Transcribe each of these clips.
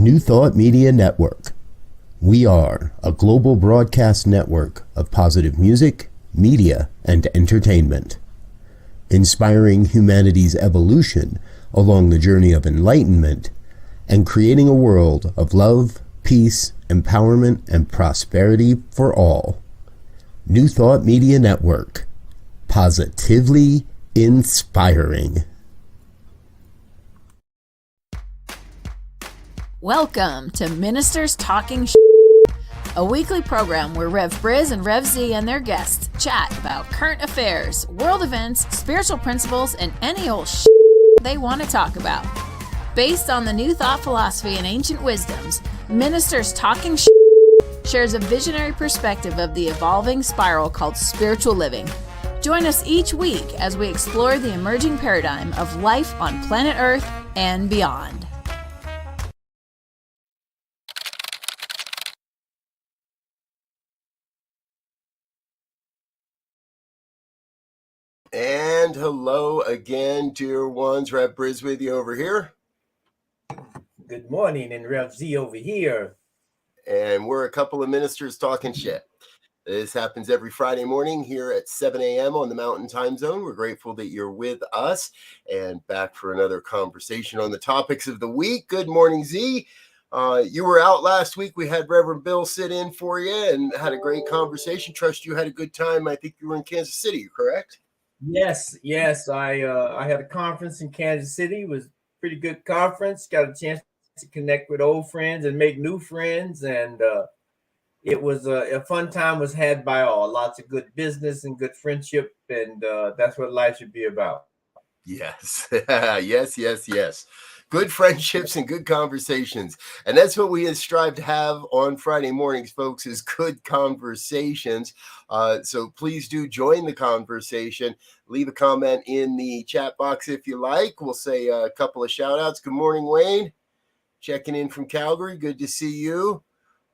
New Thought Media Network. We are a global broadcast network of positive music, media, and entertainment, inspiring humanity's evolution along the journey of enlightenment and creating a world of love, peace, empowerment, and prosperity for all. New Thought Media Network. Positively inspiring. Welcome to Ministers Talking a weekly program where Rev BRZ and Rev Z and their guests chat about current affairs, world events, spiritual principles, and any old they want to talk about. Based on the New Thought philosophy and ancient wisdoms, Ministers Talking shares a visionary perspective of the evolving spiral called spiritual living. Join us each week as we explore the emerging paradigm of life on planet Earth and beyond. And hello again, dear ones. Rev BRZ with you over here. Good morning, and Rev Z over here. And we're a couple of ministers talking shit. This happens every Friday morning here at 7 a.m. on the Mountain Time Zone. We're grateful that you're with us and back for another conversation on the topics of the week. Good morning, Z. You were out last week. We had Reverend Bill sit in for you and had a great conversation. Trust you had a good time. I think you were in Kansas City, correct? Yes. I had a conference in Kansas City. It was a pretty good conference. Got a chance to connect with old friends and make new friends, and it was a fun time was had by all. Lots of good business and good friendship, and that's what life should be about. Yes. yes. Good friendships and good conversations. And that's what we strive to have on Friday mornings, folks, is good conversations. So please do join the conversation. Leave a comment in the chat box if you like. We'll say a couple of shout outs. Good morning, Wayne. Checking in from Calgary. Good to see you.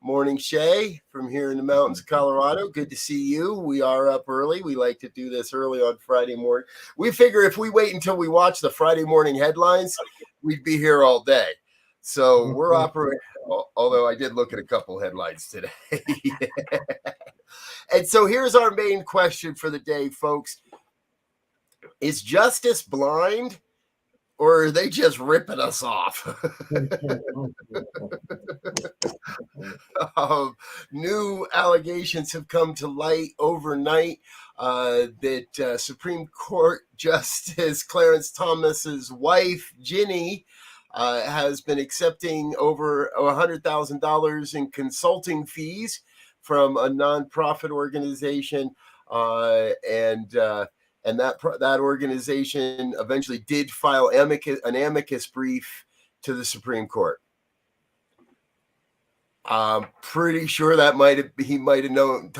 Morning, Shay, from here in the mountains of Colorado. Good to see you. We are up early. We like to do this early on Friday morning. We figure if we wait until we watch the Friday morning headlines, we'd be here all day. So we're operating, although I did look at a couple headlines today. And so here's our main question for the day, folks. Is justice blind? Or are they just ripping us off? New allegations have come to light overnight that Supreme Court Justice Clarence Thomas's wife, Ginny, has been accepting over $100,000 in consulting fees from a nonprofit organization, and that organization eventually did file an amicus brief to the Supreme Court. I'm pretty sure that he might have known,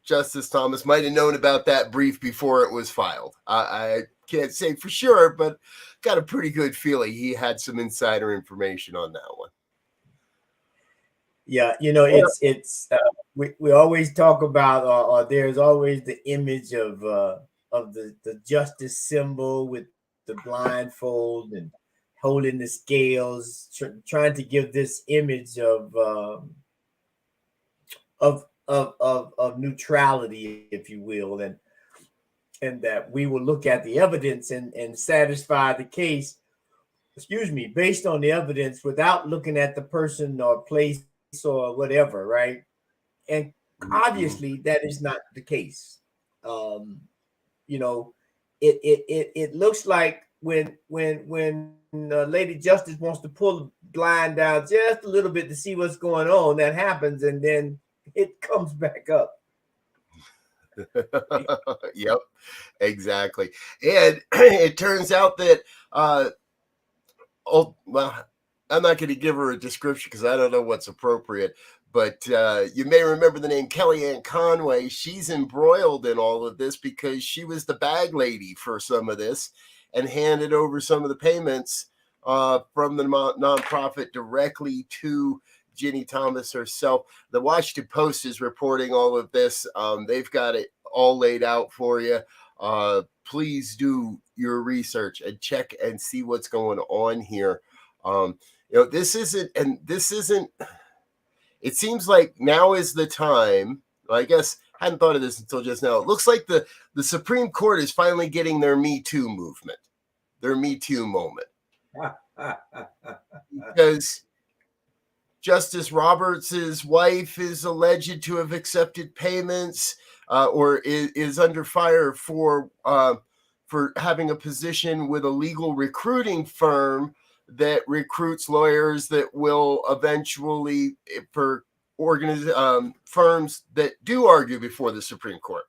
Justice Thomas might have known about that brief before it was filed. I can't say for sure, but got a pretty good feeling he had some insider information on that one. Yeah, we always talk about, or there's always the image of the justice symbol with the blindfold and holding the scales, trying to give this image of neutrality, if you will, and that we will look at the evidence and satisfy the case, based on the evidence without looking at the person or place or whatever, right? And obviously that is not the case. It looks like when Lady Justice wants to pull the blind down just a little bit to see what's going on, that happens, and then it comes back up. Yep, exactly. And it turns out that I'm not going to give her a description because I don't know what's appropriate, but you may remember the name Kellyanne Conway. She's embroiled in all of this because she was the bag lady for some of this and handed over some of the payments from the nonprofit directly to Ginny Thomas herself. The Washington Post is reporting all of this. They've got it all laid out for you. Please do your research and check and see what's going on here. This isn't. It seems like now is the time. Well, I guess I hadn't thought of this until just now. It looks like the Supreme Court is finally getting their Me Too movement, their Me Too moment, because Justice Roberts' wife is alleged to have accepted payments or is under fire for having a position with a legal recruiting firm that recruits lawyers that will eventually, for firms that do argue before the Supreme Court.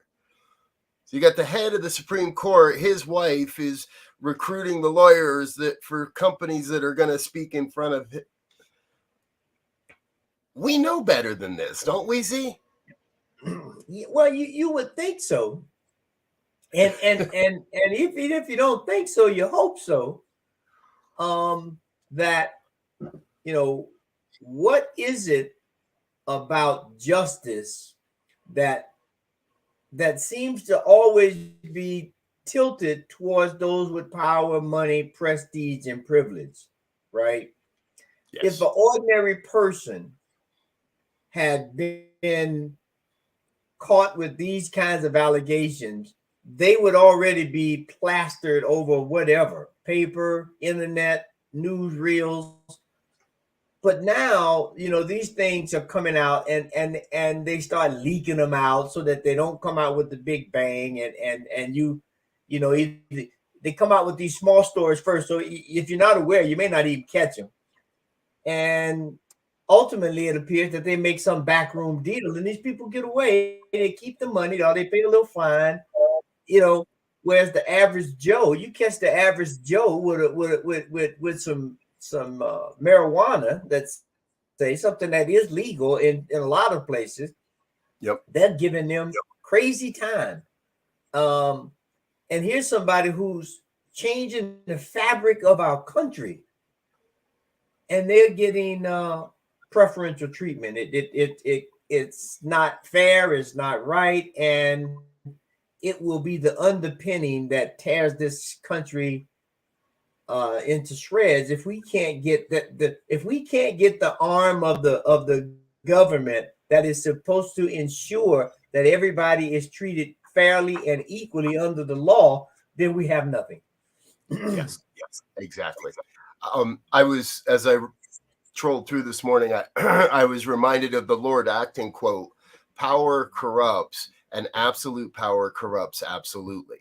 So you got the head of the Supreme Court, his wife is recruiting the lawyers that for companies that are going to speak in front of it. We know better than this, don't we, Z? Well, you would think so. And even if you don't think so, you hope so. That, what is it about justice that seems to always be tilted towards those with power, money, prestige, and privilege, right? Yes. If an ordinary person had been caught with these kinds of allegations, they would already be plastered over whatever, paper, internet, newsreels. But now, these things are coming out and they start leaking them out so that they don't come out with the big bang. And they come out with these small stories first. So if you're not aware, you may not even catch them. And ultimately, it appears that they make some backroom deal and these people get away. They keep the money, or they pay a little fine, whereas the average Joe, you catch the average Joe with some marijuana, that's say something that is legal in a lot of places. Yep. They're giving them crazy time. And here's somebody who's changing the fabric of our country, and they're getting preferential treatment. It's not fair, it's not right, and it will be the underpinning that tears this country into shreds if we can't get the arm of the government that is supposed to ensure that everybody is treated fairly and equally under the law. Then we have nothing. Yes, exactly. I was, as I trolled through this morning, I was reminded of the Lord Acton quote: "Power corrupts, and absolute power corrupts absolutely."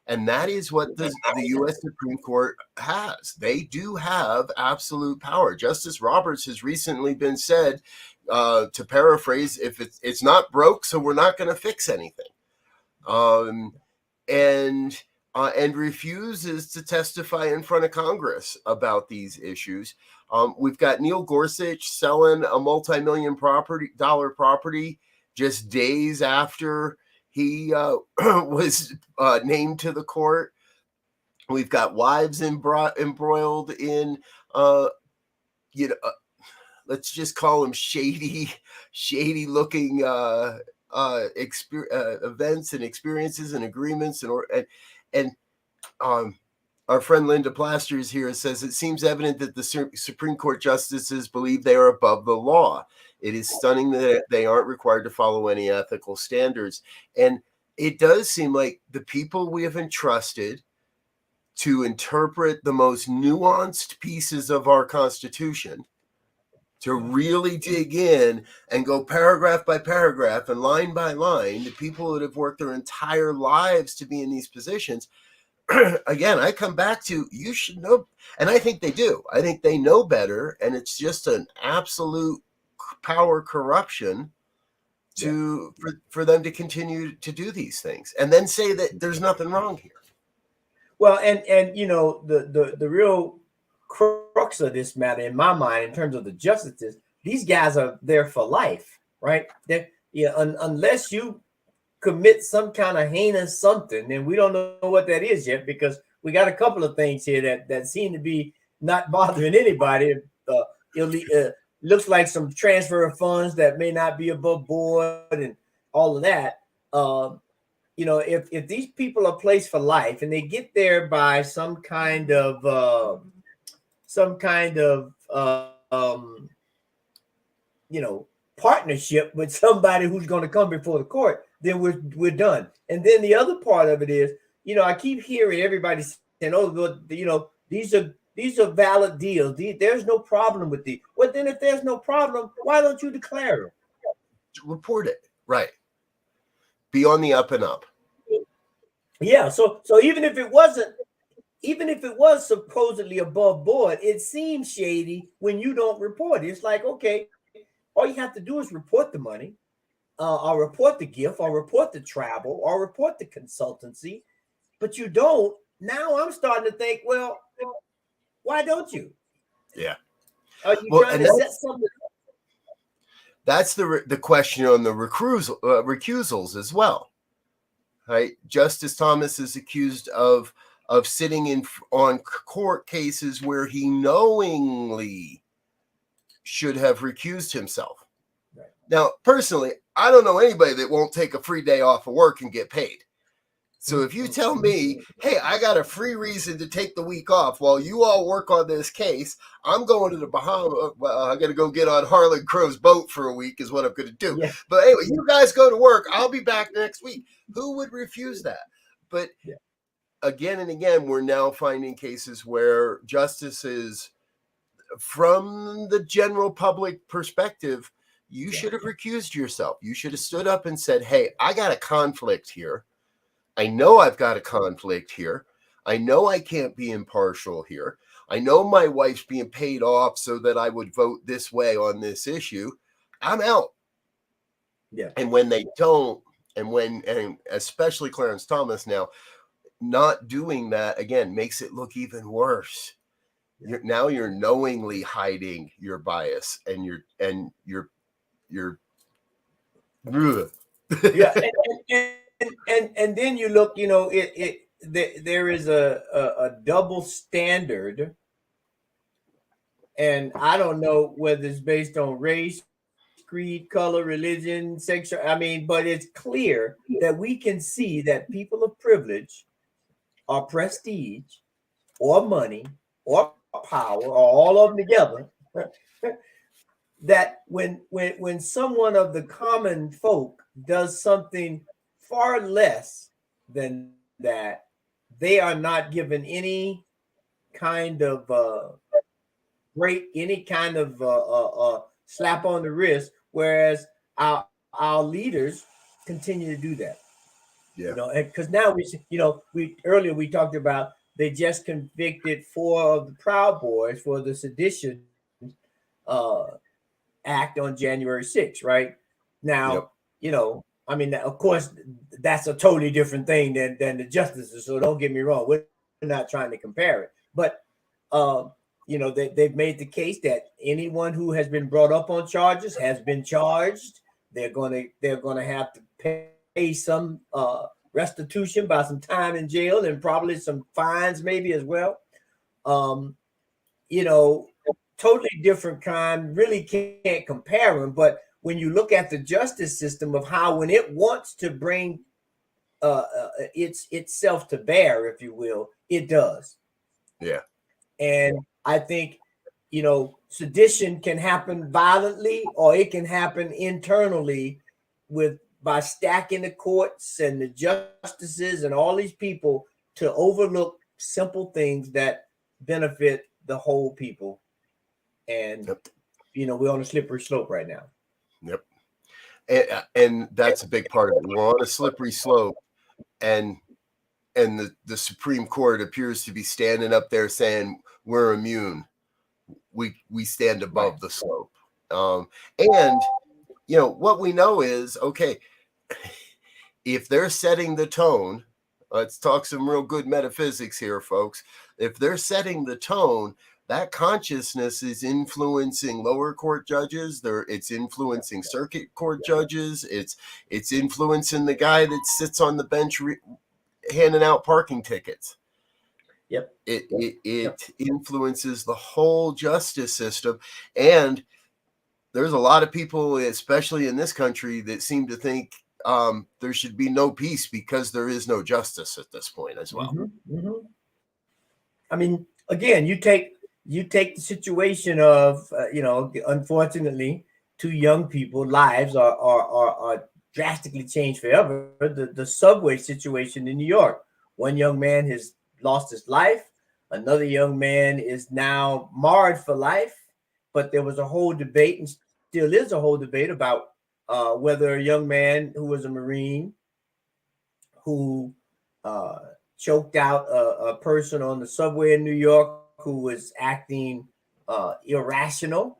And that is what the U.S. Supreme Court has. They do have absolute power. Justice Roberts has recently been said, to paraphrase, if it's not broke, so we're not going to fix anything, and refuses to testify in front of Congress about these issues. We've got Neil Gorsuch selling a multi-million dollar property just days after he was named to the court. We've got wives embroiled in, let's just call them shady looking events and experiences and agreements. And our friend Linda Plasters here says, it seems evident that the Supreme Court justices believe they are above the law. It is stunning that they aren't required to follow any ethical standards. And it does seem like the people we have entrusted to interpret the most nuanced pieces of our Constitution, to really dig in and go paragraph by paragraph and line by line, the people that have worked their entire lives to be in these positions. Again, I come back to, you should know, and I think they do. I think they know better, and it's just an absolute power corruption for them to continue to do these things and then say that there's nothing wrong here. Well, and the real crux of this matter, in my mind, in terms of the justices, these guys are there for life, right? Unless you commit some kind of heinous something, and we don't know what that is yet, because we got a couple of things here that seem to be not bothering anybody. Looks like some transfer of funds that may not be above board and all of that. If these people are placed for life and they get there by some kind of some kind of partnership with somebody who's going to come before the court, then we're done. And then the other part of it is, I keep hearing everybody saying, "Oh, these are valid deals. There's no problem with these." Well, then if there's no problem, why don't you declare it? Report it, right? Be on the up and up. Yeah. So even if it was supposedly above board, it seems shady when you don't report it. It's like, okay, all you have to do is report the money, or report the gift, or report the travel, or report the consultancy, but you don't. Now I'm starting to think, well, why don't you? Yeah. Are you trying to set something up? That's the question on the recusals as well, right? Justice Thomas is accused of sitting on court cases where he knowingly should have recused himself. Right. Now, personally, I don't know anybody that won't take a free day off of work and get paid. So if you tell me, hey, I got a free reason to take the week off while you all work on this case, I'm going to the Bahamas. Well, I got to go get on Harlan Crow's boat for a week is what I'm going to do. Yeah. But anyway, you guys go to work. I'll be back next week. Who would refuse that? But again and again, we're now finding cases where justices, from the general public perspective, you should have recused yourself. You should have stood up and said, hey, I got a conflict here. I know I've got a conflict here. I know I can't be impartial here. I know my wife's being paid off so that I would vote this way on this issue. I'm out. Yeah. And when they don't, and especially Clarence Thomas now, not doing that again makes it look even worse. Now you're knowingly hiding your bias and you're yeah. And then you look, there is a double standard, and I don't know whether it's based on race, creed, color, religion, sexual. But it's clear that we can see that people of privilege or prestige or money or power or all of them together, that when someone of the common folk does something far less than that, they are not given any kind of slap on the wrist, whereas our leaders continue to do that. Because now we earlier we talked about they just convicted 4 of the Proud Boys for the sedition act on January 6th, right? Now, of course, that's a totally different thing than the justices. So don't get me wrong. We're not trying to compare it. But, they've made the case that anyone who has been brought up on charges has been charged. They're going to have to pay some restitution by some time in jail and probably some fines maybe as well. Totally different crime. Really can't compare them. But when you look at the justice system of how when it wants to bring itself to bear, if you will, it does. Yeah. And I think, sedition can happen violently or it can happen internally by stacking the courts and the justices and all these people to overlook simple things that benefit the whole people. And, we're on a slippery slope right now. Yep. And that's a big part of it. We're on a slippery slope, and the Supreme Court appears to be standing up there saying we're immune. We stand above the slope. And what we know is, okay, if they're setting the tone, let's talk some real good metaphysics here, folks. If they're setting the tone, that consciousness is influencing lower court judges. It's influencing circuit court judges. It's influencing the guy that sits on the bench handing out parking tickets. Yep. It influences the whole justice system. And there's a lot of people, especially in this country, that seem to think there should be no peace because there is no justice at this point as well. Mm-hmm. Mm-hmm. Again, you take you take the situation of, unfortunately, two young people lives are drastically changed forever. The subway situation in New York. One young man has lost his life. Another young man is now marred for life. But there was a whole debate, and still is a whole debate, about whether a young man who was a Marine who uh, choked out a person on the subway in New York who was acting irrational.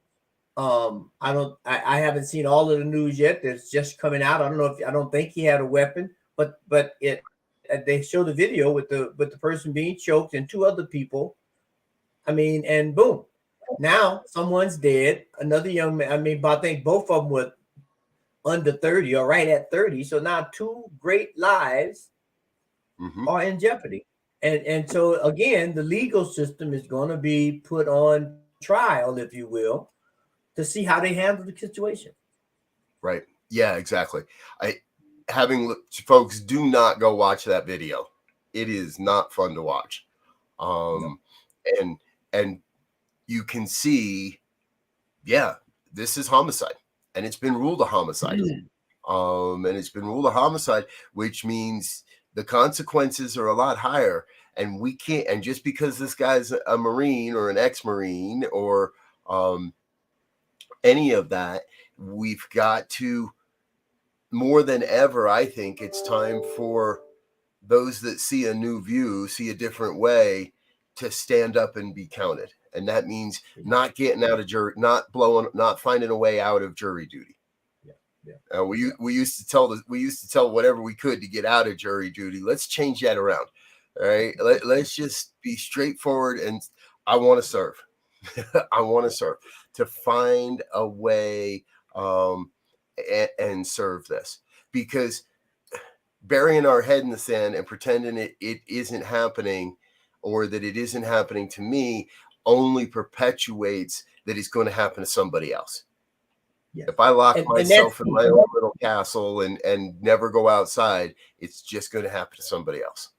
I haven't seen all of the news yet. That's just coming out. I don't know if I don't think he had a weapon, but they showed the video with the person being choked and two other people. I mean, and boom, now someone's dead. Another young man. I mean, but I think both of them were under 30 or right at 30. So now two great lives are in jeopardy. And so again, the legal system is going to be put on trial, if you will, to see how they handle the situation. Right. Yeah, exactly. Folks, do not go watch that video. It is not fun to watch. No. And you can see, yeah, this is homicide, and it's been ruled a homicide. And it's been ruled a homicide, which means the consequences are a lot higher. And we can't, and just because this guy's a Marine or an ex-Marine or any of that, we've got to, more than ever, I think it's time for those that see a new view, see a different way, to stand up and be counted. And that means not getting out of jury, not finding a way out of jury duty. Yeah. We used to tell whatever we could to get out of jury duty. Let's change that around. All right. Let's just be straightforward. And I want to serve. I want to serve, to find a way and serve this, because burying our head in the sand and pretending it isn't happening, or that it isn't happening to me, only perpetuates that it's going to happen to somebody else. Yes. If I lock myself in my own little castle and never go outside, it's just going to happen to somebody else.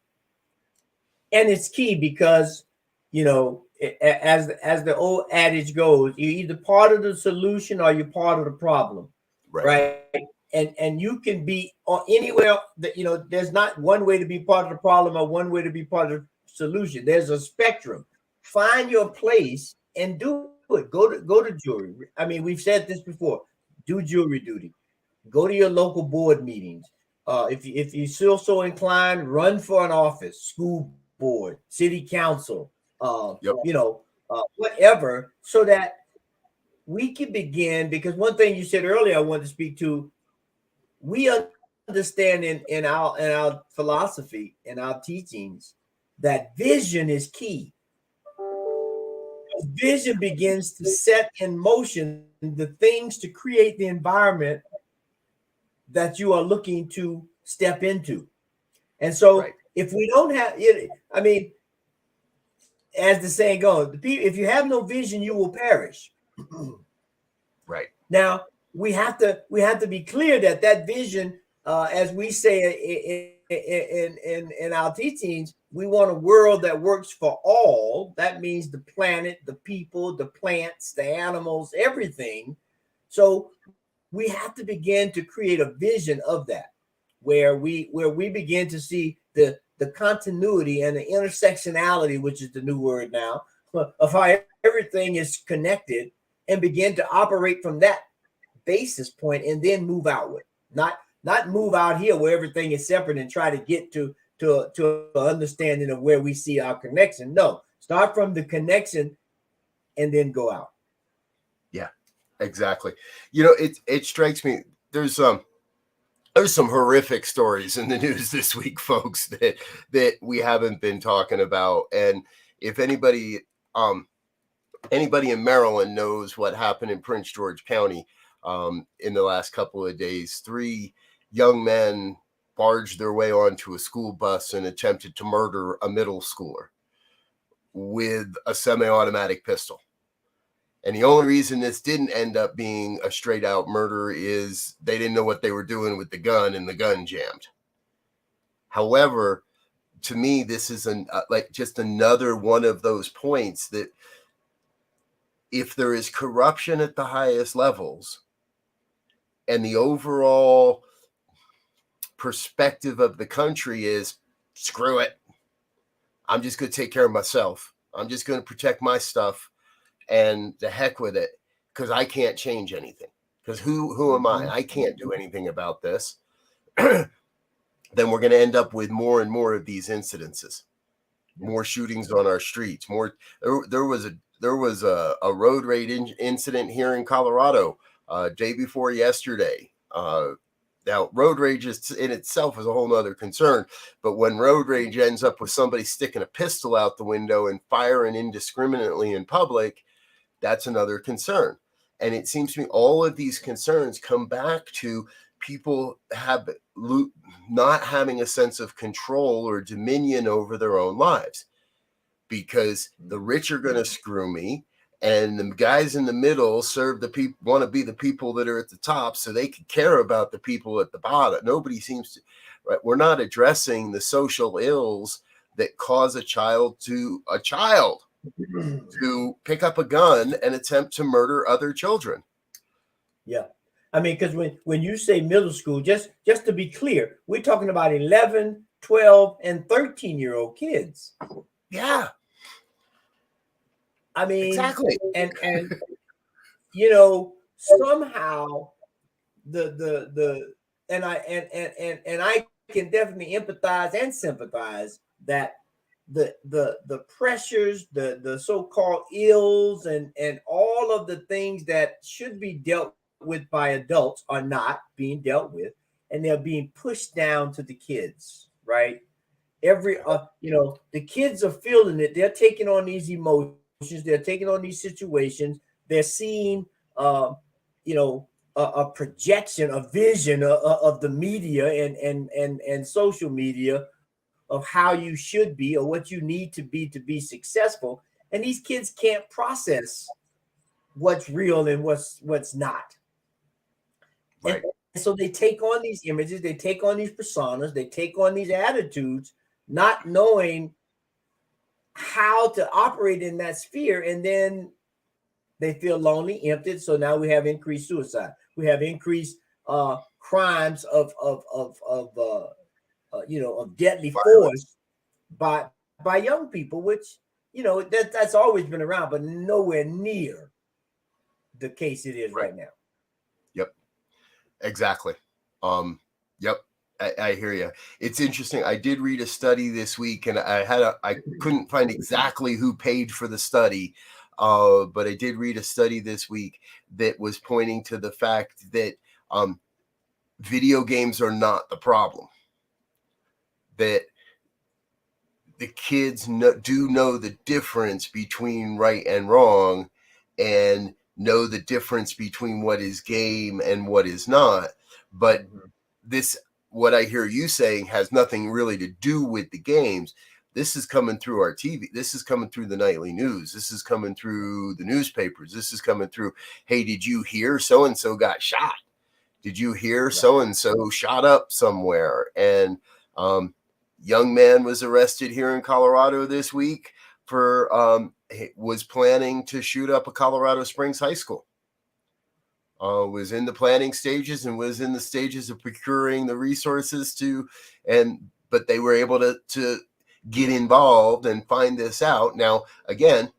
And it's key because, as the old adage goes, you're either part of the solution or you're part of the problem, right? And you can be anywhere that, there's not one way to be part of the problem or one way to be part of the solution. There's a spectrum. Find your place and do it. Go to jury. I mean, we've said this before. Do jury duty. Go to your local board meetings. If you feel so inclined, run for an office, school board, city council, whatever, so that we can begin. Because one thing you said earlier, I wanted to speak to. We understand in our philosophy, in our teachings, that vision is key. Vision begins to set in motion the things to create the environment that you are looking to step into. And so if we don't have it, I mean, as the saying goes, if you have no vision, you will perish. Right. Now, we have to be clear that vision, as we say in our teachings, we want a world that works for all. That means the planet, the people, the plants, the animals, everything. So we have to begin to create a vision of that, where we begin to see the continuity and the intersectionality, which is the new word now, of how everything is connected, and begin to operate from that basis point and then move outward. Not move out here where everything is separate and try to get to an understanding of where we see our connection. No, start from the connection and then go out. Yeah, exactly. It strikes me, there's some horrific stories in the news this week, folks, that we haven't been talking about. And if anybody in Maryland knows what happened in Prince George County in the last couple of days, 3 young men barged their way onto a school bus and attempted to murder a middle schooler with a semi-automatic pistol. And the only reason this didn't end up being a straight out murder is they didn't know what they were doing with the gun and the gun jammed. However, to me, this is just another one of those points that if there is corruption at the highest levels and the overall perspective of the country is screw it, I'm just going to take care of myself, I'm just going to protect my stuff, and the heck with it, because I can't change anything, because who am I can't do anything about this, then we're going to end up with more and more of these incidences, more shootings on our streets, more. There was a road rage incident here in Colorado day before yesterday. Now, road rage in itself is a whole other concern, but when road rage ends up with somebody sticking a pistol out the window and firing indiscriminately in public, that's another concern. And it seems to me all of these concerns come back to people not having a sense of control or dominion over their own lives, because the rich are going to screw me, and the guys in the middle serve the people, want to be the people that are at the top so they can care about the people at the bottom. Nobody seems to, right? We're not addressing the social ills that cause a child to pick up a gun and attempt to murder other children. Yeah. I mean, because when you say middle school, just to be clear, we're talking about 11, 12, and 13-year-old kids. Yeah. I mean, exactly. And you know, somehow I can definitely empathize and sympathize that the pressures, the so-called ills, and all of the things that should be dealt with by adults are not being dealt with, and they're being pushed down to the kids, right? The kids are feeling it. They're taking on these emotions. They're taking on these situations. They're seeing, a projection, a vision of the media and social media of how you should be or what you need to be successful. And these kids can't process what's real and what's not. Right. And so they take on these images, they take on these personas, they take on these attitudes, not knowing how to operate in that sphere, and then they feel lonely, empty. So now we have increased suicide. We have increased crimes of deadly force by young people, which that's always been around, but nowhere near the case it is right now. Yep, exactly. Yep. I hear you. It's interesting. I did read a study this week, and I couldn't find exactly who paid for the study, but I did read a study this week that was pointing to the fact that video games are not the problem. That the kids do know the difference between right and wrong, and know the difference between what is game and what is not. But this, what I hear you saying, has nothing really to do with the games. This is coming through our TV. This is coming through the nightly news. This is coming through the newspapers. This is coming through, hey, did you hear so-and-so got shot? Did you hear so-and-so shot up somewhere? And young man was arrested here in Colorado this week for was planning to shoot up a Colorado Springs high school. Was in the planning stages and was in the stages of procuring the resources but they were able to get involved and find this out. Now, again,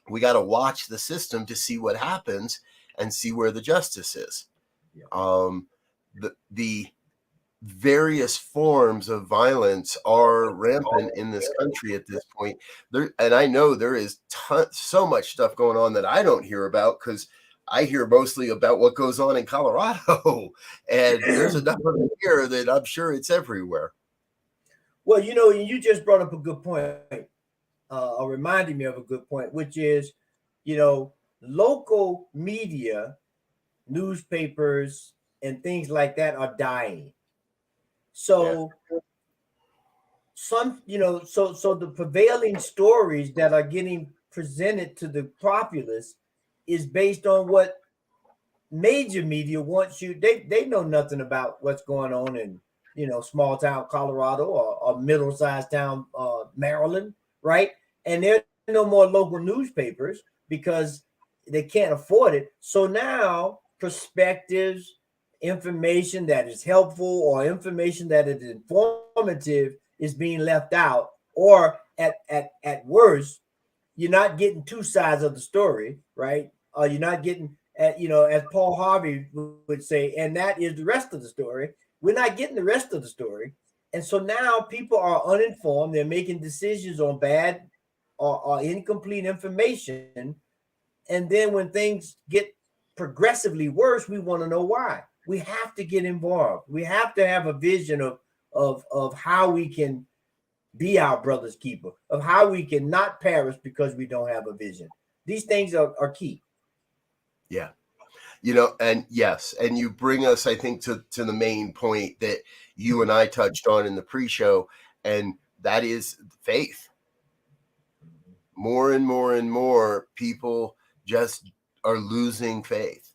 we got to watch the system to see what happens and see where the justice is. Yeah. The various forms of violence are rampant in this country at this point. And I know there is so much stuff going on that I don't hear about, because I hear mostly about what goes on in Colorado, and there's enough of it here that I'm sure it's everywhere. Well, you just brought up a good point, or reminded me of a good point, which is, local media, newspapers, and things like that are dying. So so the prevailing stories that are getting presented to the populace is based on what major media wants you. They know nothing about what's going on in small town Colorado or middle-sized town Maryland, right? And there are no more local newspapers because they can't afford it. So now perspectives, information that is helpful or information that is informative is being left out, or at worst, you're not getting two sides of the story, right? You're not getting, as Paul Harvey would say, and that is the rest of the story. We're not getting the rest of the story. And so now people are uninformed. They're making decisions on bad or incomplete information. And then when things get progressively worse, we want to know why. We have to get involved. We have to have a vision of how we can be our brother's keeper, of how we can not perish because we don't have a vision. These things are key. Yeah. And yes, and you bring us, I think, to the main point that you and I touched on in the pre-show, and that is faith. More and more and more people just are losing faith.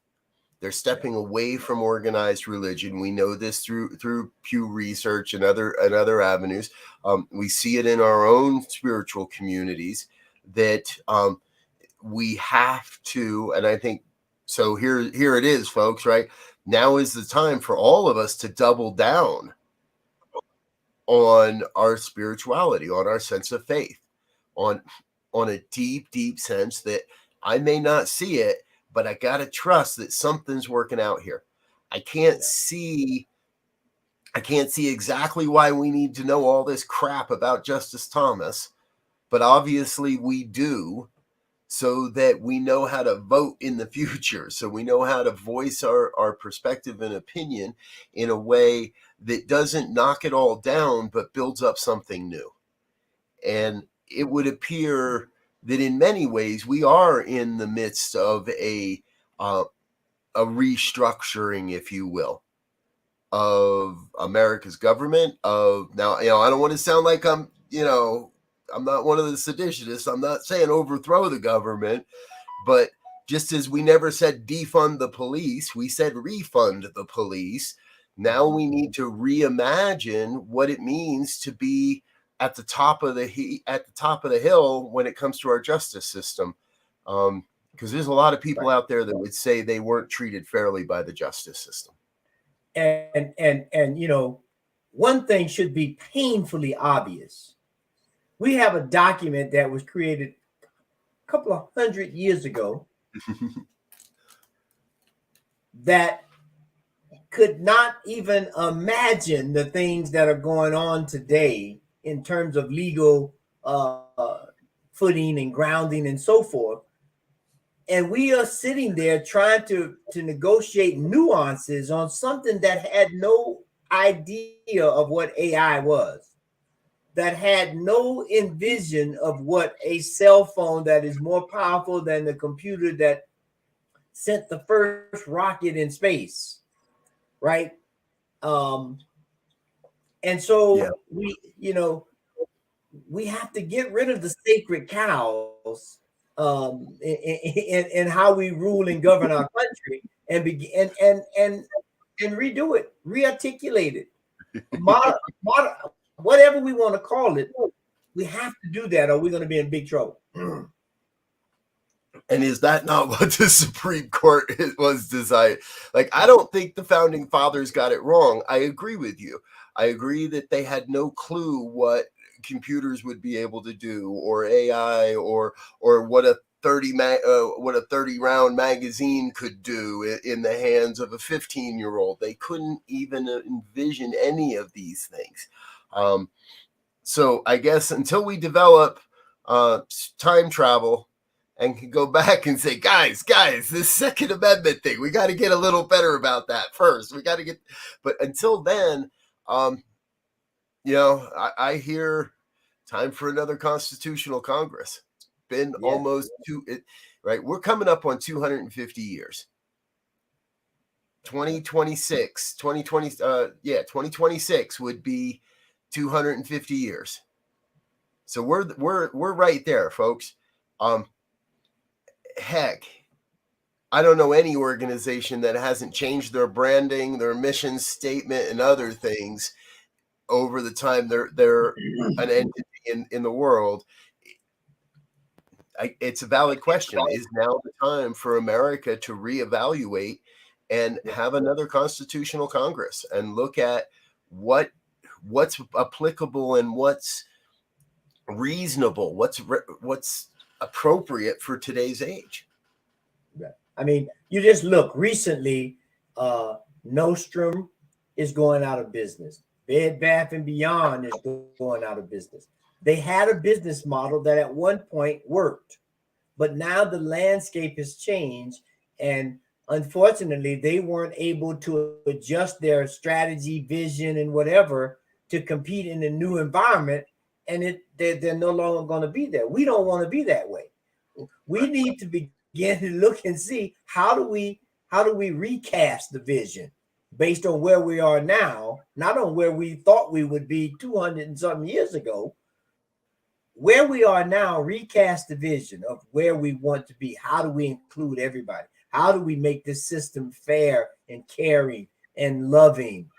They're stepping away from organized religion. We know this through Pew Research and other avenues. We see it in our own spiritual communities that we have to, and I think so. Here it is, folks. Right now is the time for all of us to double down on our spirituality, on our sense of faith, on a deep sense that I may not see it, but I got to trust that something's working out here. I can't see exactly why we need to know all this crap about Justice Thomas, but obviously we do, so that we know how to vote in the future. So we know how to voice our perspective and opinion in a way that doesn't knock it all down, but builds up something new. And it would appear that in many ways we are in the midst of a restructuring, if you will, of America's government. Now, I don't want to sound like I'm not one of the seditionists. I'm not saying overthrow the government, but just as we never said defund the police, we said refund the police. Now we need to reimagine what it means to be at the top of the hill when it comes to our justice system, because there's a lot of people out there that would say they weren't treated fairly by the justice system. And one thing should be painfully obvious. We have a document that was created a couple of 100 years ago that could not even imagine the things that are going on today in terms of legal footing and grounding and so forth. And we are sitting there trying to negotiate nuances on something that had no idea of what AI was, that had no envision of what a cell phone that is more powerful than the computer that sent the first rocket in space, right? And so we have to get rid of the sacred cows in how we rule and govern our country, and begin and redo it, rearticulate it, whatever we want to call it. We have to do that, or we're going to be in big trouble. And is that not what the Supreme Court was designed? Like, I don't think the founding fathers got it wrong. I agree with you. I agree that they had no clue what computers would be able to do, or AI, or what a 30 round magazine could do in the hands of a 15-year-old. They couldn't even envision any of these things. So I guess until we develop time travel and can go back and say, guys, this Second Amendment thing, we got to get a little better about that first. But until then, I hear time for another constitutional Congress. It's been almost right. We're coming up on 250 years. 2026 would be 250 years. So we're right there, folks. Heck, I don't know any organization that hasn't changed their branding, their mission statement, and other things over the time they're an entity in the world. it's a valid question. Is now the time for America to reevaluate and have another constitutional Congress and look at what's applicable and what's reasonable, what's appropriate for today's age? I mean, you just look recently, Nostrum is going out of business. Bed Bath and Beyond is going out of business. They had a business model that at one point worked, but now the landscape has changed, and unfortunately, they weren't able to adjust their strategy, vision, and whatever to compete in the new environment, and they're no longer going to be there. We don't want to be that way. We need to begin to look and see how do we recast the vision based on where we are now, not on where we thought we would be 200 and something years ago. Where we are now, recast the vision of where we want to be. How do we include everybody? How do we make this system fair and caring and loving?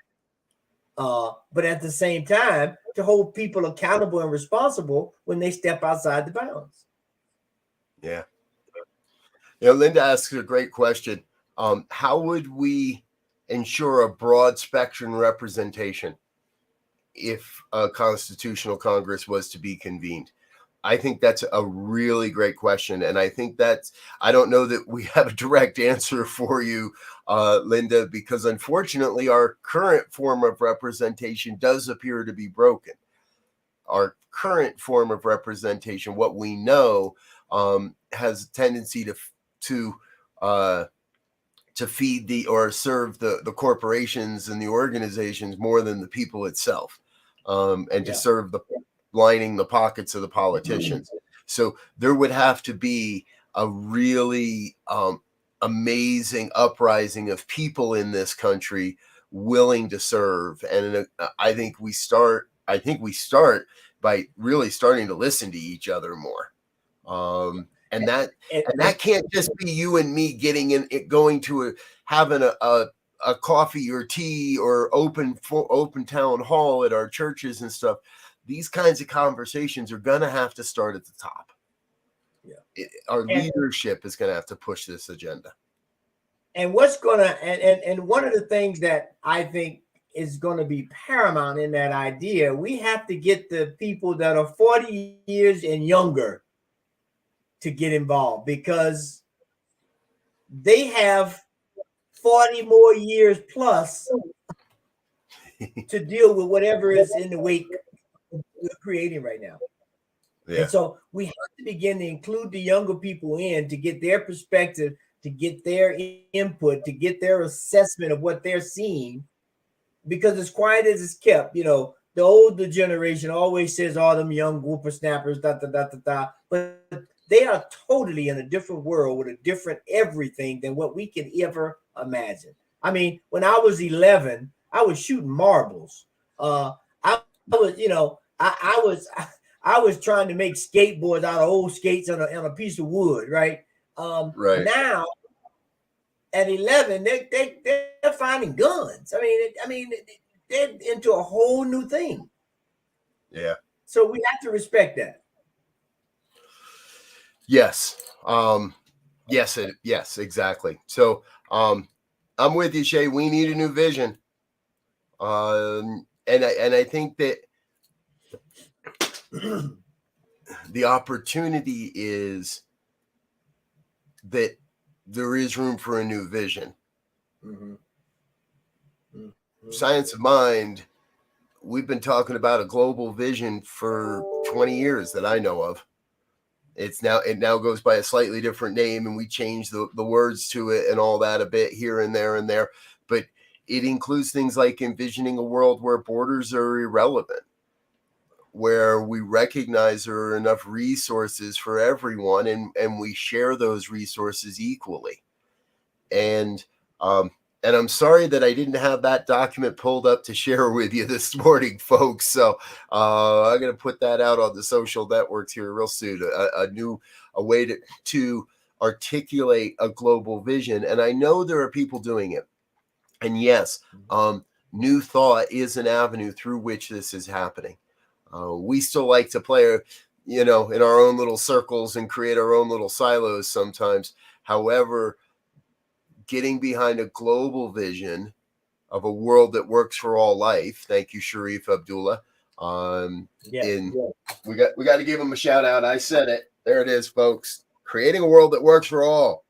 But at the same time, to hold people accountable and responsible when they step outside the bounds. Yeah. You know, Linda asks a great question. How would we ensure a broad spectrum representation if a constitutional Congress was to be convened? I think that's a really great question. And I think I don't know that we have a direct answer for you, Linda, because unfortunately our current form of representation does appear to be broken. Our current form of representation, what we know, has a tendency to feed or serve the corporations and the organizations more than the people itself, and to serve lining the pockets of the politicians. So there would have to be a really amazing uprising of people in this country willing to serve. And I think we start by really starting to listen to each other more. And that can't just be you and me going to having a coffee or tea or open town hall at our churches and stuff. These kinds of conversations are going to have to start at the top. Yeah. Our leadership is going to have to push this agenda. And what's going to, and one of the things that I think is going to be paramount in that idea, we have to get the people that are 40 years and younger to get involved, because they have 40 more years plus to deal with whatever is in the wake we're creating right now. Yeah. And so we have to begin to include the younger people in to get their perspective, to get their input, to get their assessment of what they're seeing. Because as quiet as it's kept, the older generation always says all them young whippersnappers, but they are totally in a different world with a different everything than what we can ever imagine. I mean, when I was 11, I was shooting marbles. I was trying to make skateboards out of old skates on a piece of wood, right? Right. Now, at 11, they're finding guns. I mean, they're into a whole new thing. Yeah. So we have to respect that. Yes. Yes, exactly. So I'm with you, Shay. We need a new vision. And I think that the opportunity is that there is room for a new vision. Mm-hmm. Mm-hmm. Science of Mind, we've been talking about a global vision for 20 years that I know of. It now goes by a slightly different name, and we change the words to it and all that a bit here and there. But it includes things like envisioning a world where borders are irrelevant, where we recognize there are enough resources for everyone, and we share those resources equally. And I'm sorry that I didn't have that document pulled up to share with you this morning, folks. So I'm going to put that out on the social networks here real soon, a way to articulate a global vision. And I know there are people doing it. And yes, new thought is an avenue through which this is happening. We still like to play in our own little circles and create our own little silos sometimes. However, getting behind a global vision of a world that works for all life. Thank you, Sharif Abdullah. We got to give him a shout out. I said it. There it is, folks. Creating a world that works for all.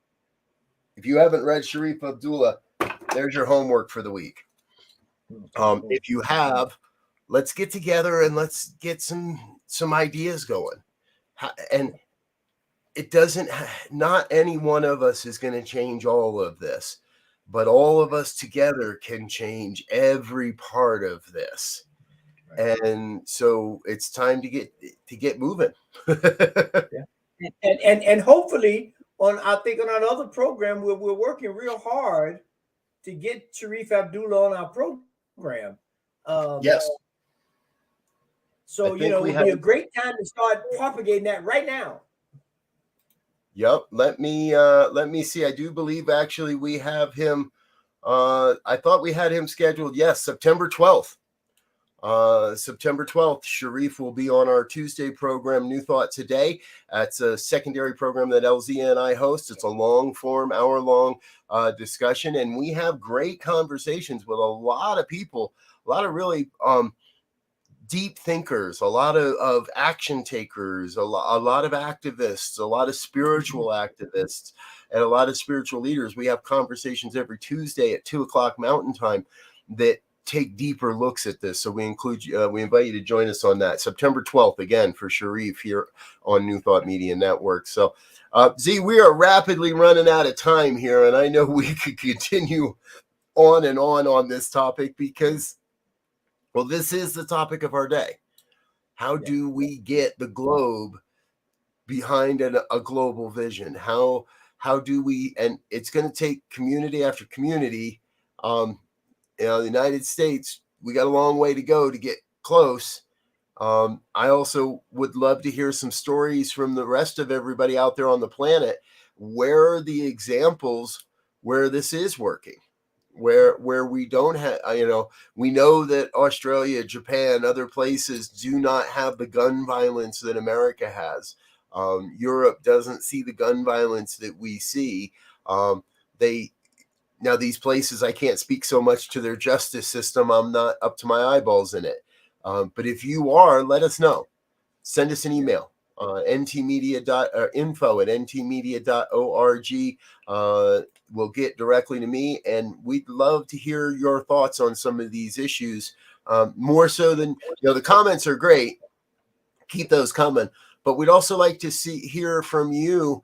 If you haven't read Sharif Abdullah, there's your homework for the week. If you have, let's get together and let's get some ideas going. And it doesn't, not any one of us is going to change all of this, but all of us together can change every part of this. And so it's time to get moving. and hopefully on our other program, we're working real hard to get Sharif Abdullah on our program. Yes. So it would be a great time to start propagating that right now. Yep. Let me see. I do believe actually we have him. I thought we had him scheduled. Yes, September 12th. September 12th, Sharif will be on our Tuesday program, New Thought Today. That's a secondary program that LZ and I host. It's a long form, hour-long discussion, and we have great conversations with a lot of people, a lot of really deep thinkers, a lot of action takers, a lot of activists, a lot of spiritual activists, and a lot of spiritual leaders. We have conversations every Tuesday at 2:00 Mountain Time that take deeper looks at this. So we invite you to join us on that September 12th, again, for Sharif here on New Thought Media Network. So Z, we are rapidly running out of time here, and I know we could continue on and on this topic because, well, this is the topic of our day. How do we get the globe behind a global vision? How do we, and it's going to take community after community. The United States, we got a long way to go to get close. I also would love to hear some stories from the rest of everybody out there on the planet. Where are the examples where this is working? Where we don't have, we know that Australia, Japan, other places do not have the gun violence that America has. Europe doesn't see the gun violence that we see. Now, these places, I can't speak so much to their justice system. I'm not up to my eyeballs in it. But if you are, let us know. Send us an email, info@ntmedia.org. Will get directly to me, and we'd love to hear your thoughts on some of these issues. More so than, the comments are great. Keep those coming. But we'd also like to hear from you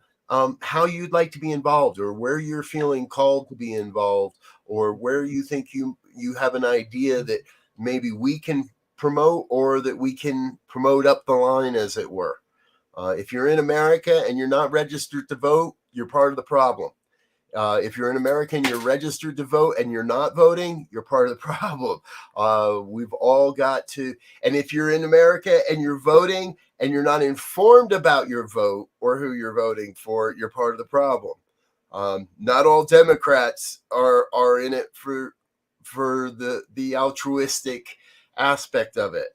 how you'd like to be involved, or where you're feeling called to be involved, or where you think you have an idea that maybe we can promote, or that we can promote up the line, as it were. If you're in America and you're not registered to vote, you're part of the problem. If you're an American, you're registered to vote and you're not voting, you're part of the problem. We've all got to, and if you're in America and you're voting and you're not informed about your vote or who you're voting for, you're part of the problem. Not all Democrats are in it for the altruistic aspect of it.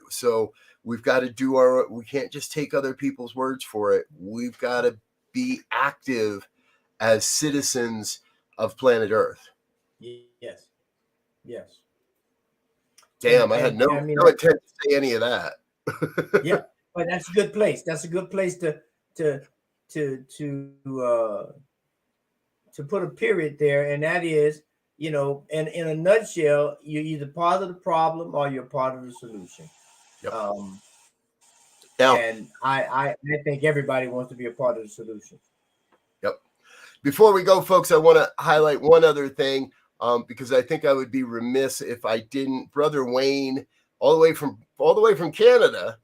So we've got to we can't just take other people's words for it. We've got to be active as citizens of planet Earth. Yes. Damn, I had no intent to say any of that. Yeah, but that's a good place. That's a good place to put a period there, and that is, in a nutshell, you're either part of the problem or you're part of the solution. Yep. And I think everybody wants to be a part of the solution. Yep. Before we go, folks, I want to highlight one other thing, because I think I would be remiss if I didn't. Brother Wayne, all the way from Canada,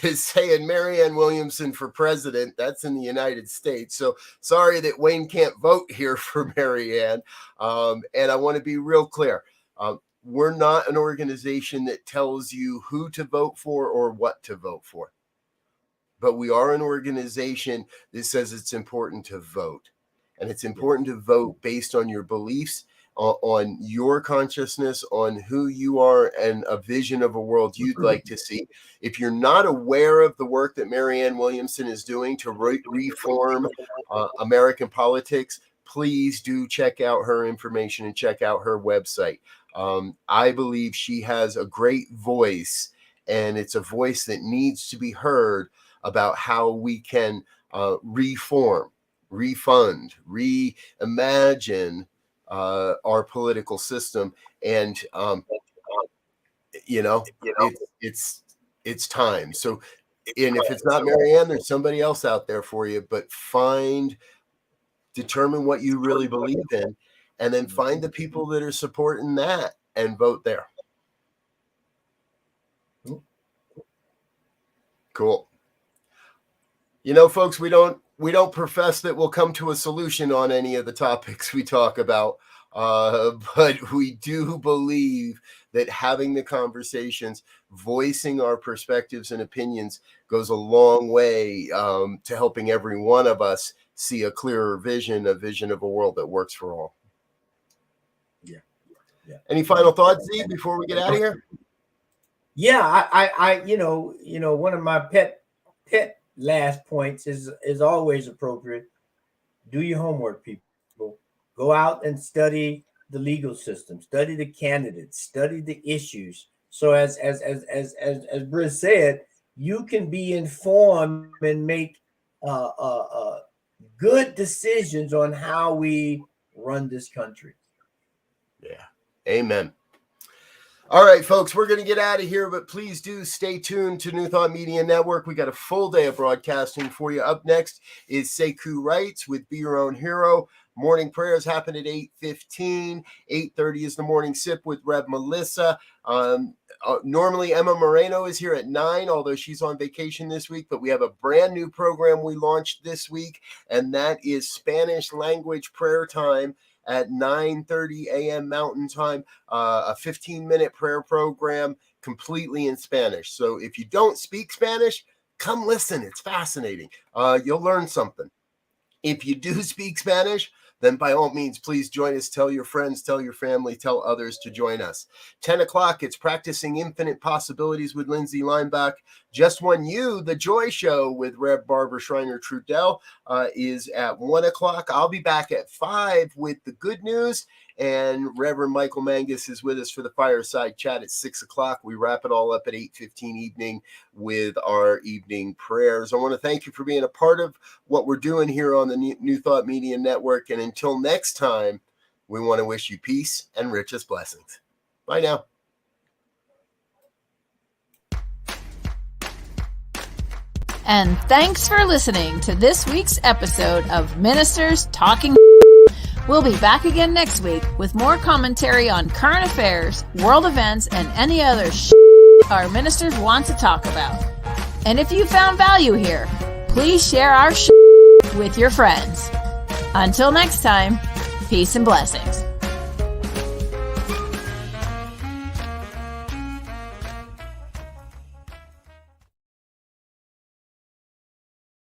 is saying Marianne Williamson for president. That's in the United States. So sorry that Wayne can't vote here for Marianne. And I want to be real clear. We're not an organization that tells you who to vote for or what to vote for. But we are an organization that says it's important to vote. And it's important to vote based on your beliefs, on your consciousness, on who you are, and a vision of a world you'd like to see. If you're not aware of the work that Marianne Williamson is doing to reform American politics, please do check out her information and check out her website. I believe she has a great voice, and it's a voice that needs to be heard about how we can reform, refund, reimagine our political system. And it's time. So, and if it's not Marianne, there's somebody else out there for you. But determine what you really believe in, and then find the people that are supporting that and vote there. Cool. Folks, we don't profess that we'll come to a solution on any of the topics we talk about, but we do believe that having the conversations, voicing our perspectives and opinions goes a long way to helping every one of us see a clearer vision, a vision of a world that works for all. Yeah. Any final thoughts, Z, before we get out of here? Yeah, I one of my pet last points is always appropriate. Do your homework, people. Go out and study the legal system, study the candidates, study the issues. So as BRZ said, you can be informed and make good decisions on how we run this country. Yeah. Amen. All right, folks, we're going to get out of here, but please do stay tuned to New Thought Media Network. We got a full day of broadcasting for you. Up next is Sekou Writes with Be Your Own Hero. Morning prayers happen at 8:15. 8:30 is the morning sip with Rev Melissa. Normally Emma Moreno is here at 9, although she's on vacation this week, but we have a brand new program we launched this week, and that is Spanish language prayer time at 9:30 a.m. Mountain Time, a 15-minute prayer program completely in Spanish. So if you don't speak Spanish, come listen. It's fascinating. You'll learn something. If you do speak Spanish, then by all means, please join us. Tell your friends, tell your family, tell others to join us. 10 o'clock, it's Practicing Infinite Possibilities with Lindsay Lineback. Just One You, the Joy Show with Rev Barbara Schreiner Trudell is at 1 o'clock. I'll be back at 5 with the good news. And Reverend Michael Mangus is with us for the fireside chat at 6 o'clock. We wrap it all up at 8:15 evening with our evening prayers. I want to thank you for being a part of what we're doing here on the New Thought Media Network. And until next time, we want to wish you peace and richest blessings. Bye now. And thanks for listening to this week's episode of Ministers Talking. We'll be back again next week with more commentary on current affairs, world events, and any other our ministers want to talk about. And if you found value here, please share our with your friends. Until next time, peace and blessings.